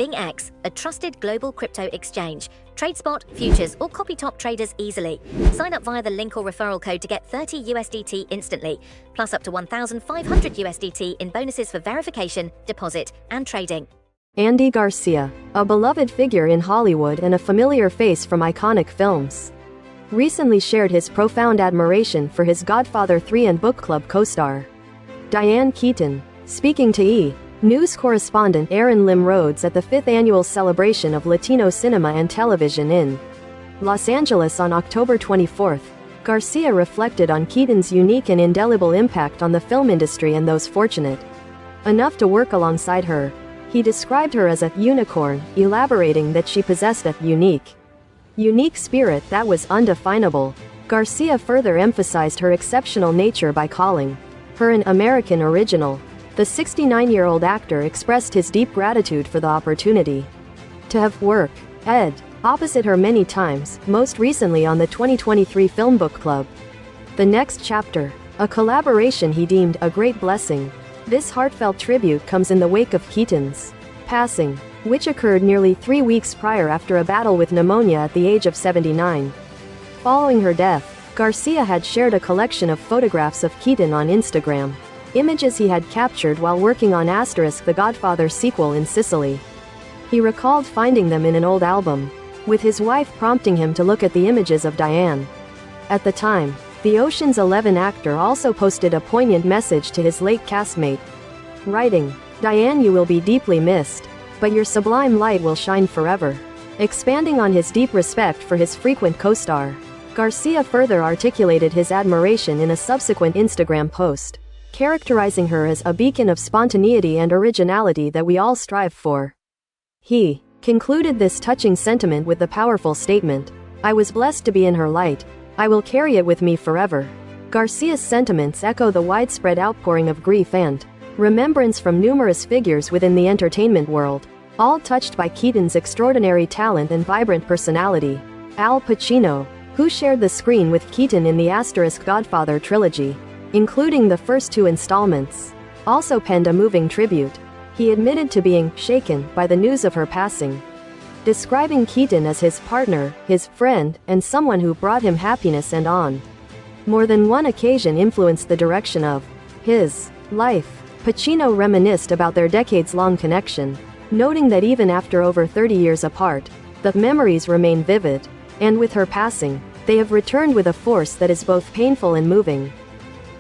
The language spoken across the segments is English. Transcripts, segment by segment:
BingX, a trusted global crypto exchange. Trade spot, futures, or copy top traders easily. Sign up via the link or referral code to get 30 USDT instantly, plus up to 1,500 USDT in bonuses for verification, deposit, and trading. Andy Garcia, a beloved figure in Hollywood and a familiar face from iconic films, recently shared his profound admiration for his Godfather 3 and book club co-star, Diane Keaton, speaking to E! News correspondent Aaron Lim Rhodes at the 5th annual celebration of Latino cinema and television in Los Angeles on October 24. Garcia reflected on Keaton's unique and indelible impact on the film industry and those fortunate enough to work alongside her. He described her as a unicorn, elaborating that she possessed a unique spirit that was undefinable. Garcia further emphasized her exceptional nature by calling her an American original. The 69-year-old actor expressed his deep gratitude for the opportunity to have worked opposite her many times, most recently on the 2023 Film Book Club. The Next Chapter, a collaboration he deemed a great blessing. This heartfelt tribute comes in the wake of Keaton's passing, which occurred nearly 3 weeks prior after a battle with pneumonia at the age of 79. Following her death, Garcia had shared a collection of photographs of Keaton on Instagram, images he had captured while working on The Godfather sequel in Sicily. He recalled finding them in an old album, with his wife prompting him to look at the images of Diane. At the time, the Ocean's 11 actor also posted a poignant message to his late castmate, writing, "Diane, you will be deeply missed, but your sublime light will shine forever." Expanding on his deep respect for his frequent co-star, Garcia further articulated his admiration in a subsequent Instagram post, characterizing her as a beacon of spontaneity and originality that we all strive for. He concluded this touching sentiment with the powerful statement, "I was blessed to be in her light. I will carry it with me forever." Garcia's sentiments echo the widespread outpouring of grief and remembrance from numerous figures within the entertainment world, all touched by Keaton's extraordinary talent and vibrant personality. Al Pacino, who shared the screen with Keaton in the Godfather trilogy, including the first 2 installments, also penned a moving tribute. He admitted to being shaken by the news of her passing, describing Keaton as his partner, his friend, and someone who brought him happiness and on more than one occasion influenced the direction of his life. Pacino reminisced about their decades-long connection, noting that even after over 30 years apart, the memories remain vivid, and with her passing, they have returned with a force that is both painful and moving.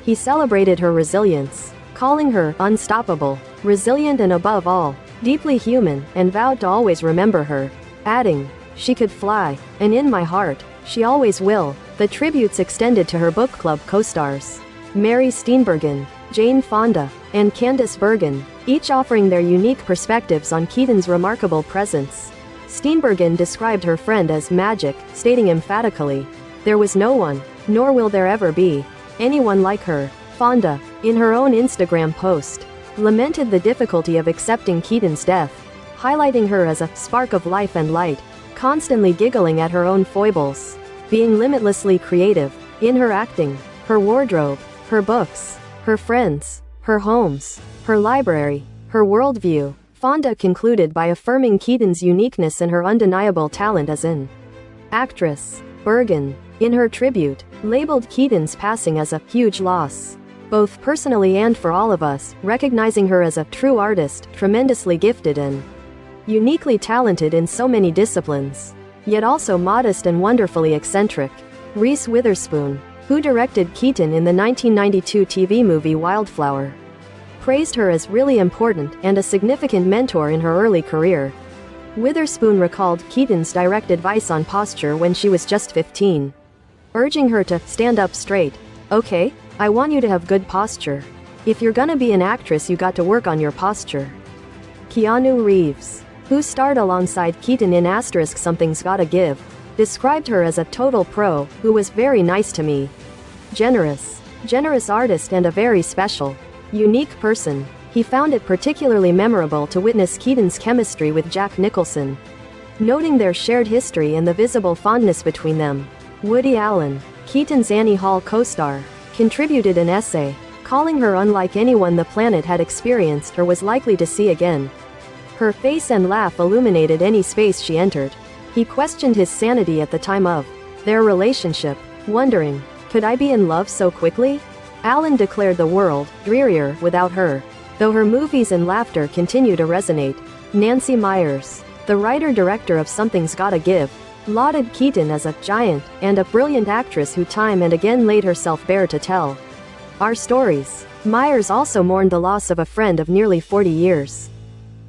He celebrated her resilience, calling her unstoppable, resilient, and above all, deeply human, and vowed to always remember her, adding, "She could fly, and in my heart, she always will." The tributes extended to her book club co-stars, Mary Steenburgen, Jane Fonda, and Candice Bergen, each offering their unique perspectives on Keaton's remarkable presence. Steenburgen described her friend as magic, stating emphatically, "There was no one, nor will there ever be, anyone like her." Fonda, in her own Instagram post, lamented the difficulty of accepting Keaton's death, highlighting her as a spark of life and light, constantly giggling at her own foibles, being limitlessly creative in her acting, her wardrobe, her books, her friends, her homes, her library, her worldview. Fonda concluded by affirming Keaton's uniqueness and her undeniable talent as an actress. Bergen, in her tribute, labeled Keaton's passing as a huge loss, both personally and for all of us, recognizing her as a true artist, tremendously gifted and uniquely talented in so many disciplines, yet also modest and wonderfully eccentric. Reese Witherspoon, who directed Keaton in the 1992 TV movie Wildflower, praised her as really important and a significant mentor in her early career. Witherspoon recalled Keaton's direct advice on posture when she was just 15, urging her to stand up straight. "Okay, I want you to have good posture. If you're gonna be an actress, you got to work on your posture." Keanu Reeves, who starred alongside Keaton in Something's Gotta Give, described her as a total pro, who was very nice to me. Generous artist and a very special, unique person. He found it particularly memorable to witness Keaton's chemistry with Jack Nicholson, noting their shared history and the visible fondness between them. Woody Allen, Keaton's Annie Hall co-star, contributed an essay, calling her unlike anyone the planet had experienced or was likely to see again. Her face and laugh illuminated any space she entered. He questioned his sanity at the time of their relationship, wondering, could I be in love so quickly? Alan declared the world drearier without her, though her movies and laughter continue to resonate. Nancy Meyers, the writer-director of Something's Gotta Give, lauded Keaton as a giant and a brilliant actress who time and again laid herself bare to tell our stories. Meyers also mourned the loss of a friend of nearly 40 years,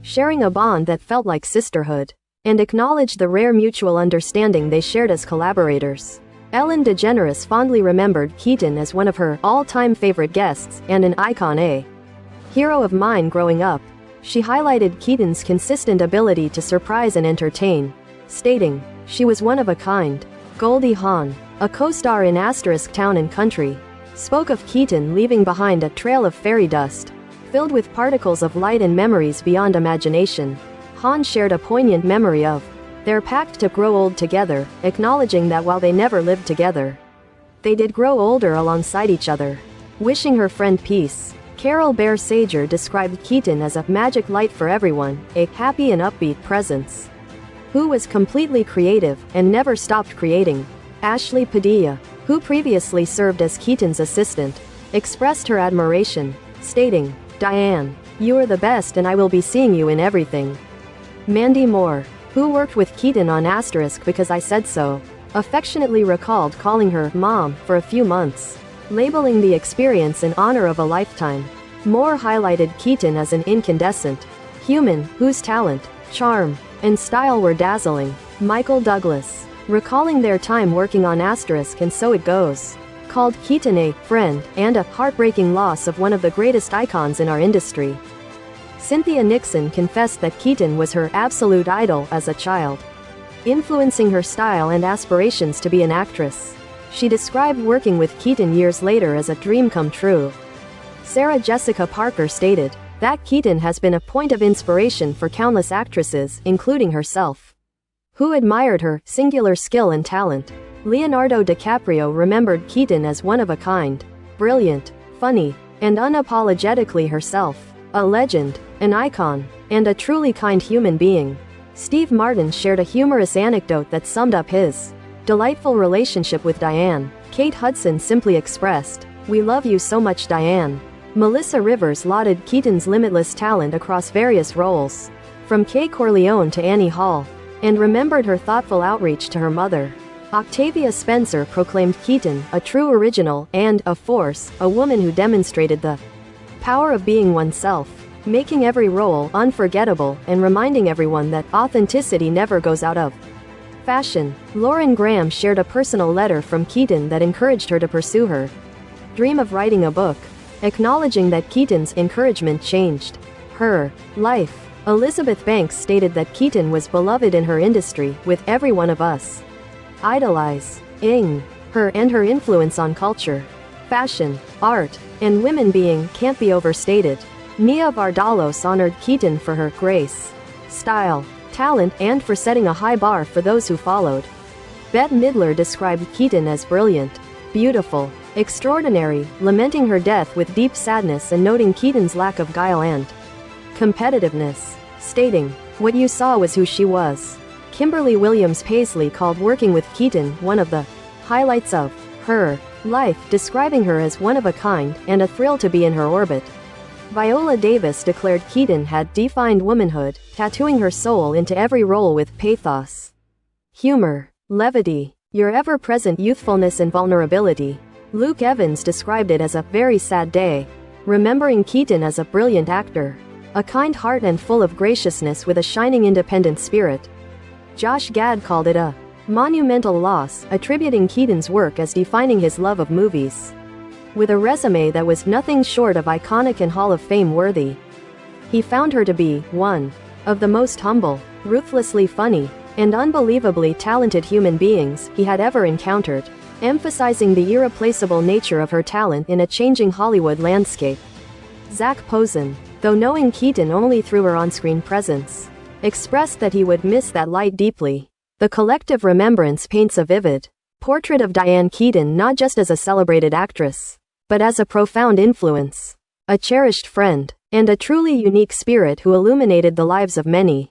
sharing a bond that felt like sisterhood, and acknowledged the rare mutual understanding they shared as collaborators. Ellen DeGeneres fondly remembered Keaton as one of her all-time favorite guests and an icon, a hero of mine growing up. She highlighted Keaton's consistent ability to surprise and entertain, stating, she was one of a kind. Goldie Hawn, a co-star in Town and Country, spoke of Keaton leaving behind a trail of fairy dust, filled with particles of light and memories beyond imagination. Hawn shared a poignant memory of their pact to grow old together, acknowledging that while they never lived together, they did grow older alongside each other. Wishing her friend peace, Carol Bear Sager described Keaton as a magic light for everyone, a happy and upbeat presence who was completely creative and never stopped creating. Ashley Padilla, who previously served as Keaton's assistant, expressed her admiration, stating, Diane, you are the best and I will be seeing you in everything. Mandy Moore, who worked with Keaton on Because I Said So, affectionately recalled calling her Mom for a few months, labeling the experience in honor of a lifetime. Moore highlighted Keaton as an incandescent human whose talent, charm, and style were dazzling. Michael Douglas, recalling their time working on And So It Goes, called Keaton a friend and a heartbreaking loss of one of the greatest icons in our industry. Cynthia Nixon confessed that Keaton was her absolute idol as a child, influencing her style and aspirations to be an actress. She described working with Keaton years later as a dream come true. Sarah Jessica Parker stated that Keaton has been a point of inspiration for countless actresses, including herself, who admired her singular skill and talent. Leonardo DiCaprio remembered Keaton as one of a kind, brilliant, funny, and unapologetically herself, a legend, an icon, and a truly kind human being. Steve Martin shared a humorous anecdote that summed up his delightful relationship with Diane. Kate Hudson simply expressed, "We love you so much, Diane." Melissa Rivers lauded Keaton's limitless talent across various roles, from Kay Corleone to Annie Hall, and remembered her thoughtful outreach to her mother. Octavia Spencer proclaimed Keaton a true original and a force, a woman who demonstrated the power of being oneself, making every role unforgettable and reminding everyone that authenticity never goes out of fashion. Lauren Graham shared a personal letter from Keaton that encouraged her to pursue her dream of writing a book, acknowledging that Keaton's encouragement changed her life. Elizabeth Banks stated that Keaton was beloved in her industry, with every one of us idolizing her, and her influence on culture, fashion, art, and women being can't be overstated. Nia Vardalos honored Keaton for her grace, style, talent, and for setting a high bar for those who followed. Bette Midler described Keaton as brilliant, beautiful, extraordinary, lamenting her death with deep sadness and noting Keaton's lack of guile and competitiveness, stating, "What you saw was who she was." Kimberly Williams Paisley called working with Keaton one of the highlights of her life, describing her as one of a kind and a thrill to be in her orbit. Viola Davis declared Keaton had defined womanhood, tattooing her soul into every role with pathos, humor, levity, your ever-present youthfulness and vulnerability. Luke Evans described it as a very sad day, remembering Keaton as a brilliant actor, a kind heart and full of graciousness with a shining independent spirit. Josh Gad called it a monumental loss, attributing Keaton's work as defining his love of movies. With a resume that was nothing short of iconic and Hall of Fame worthy, he found her to be one of the most humble, ruthlessly funny, and unbelievably talented human beings he had ever encountered, emphasizing the irreplaceable nature of her talent in a changing Hollywood landscape. Zach Posen, though knowing Keaton only through her on-screen presence, expressed that he would miss that light deeply. The collective remembrance paints a vivid portrait of Diane Keaton not just as a celebrated actress, but as a profound influence, a cherished friend, and a truly unique spirit who illuminated the lives of many.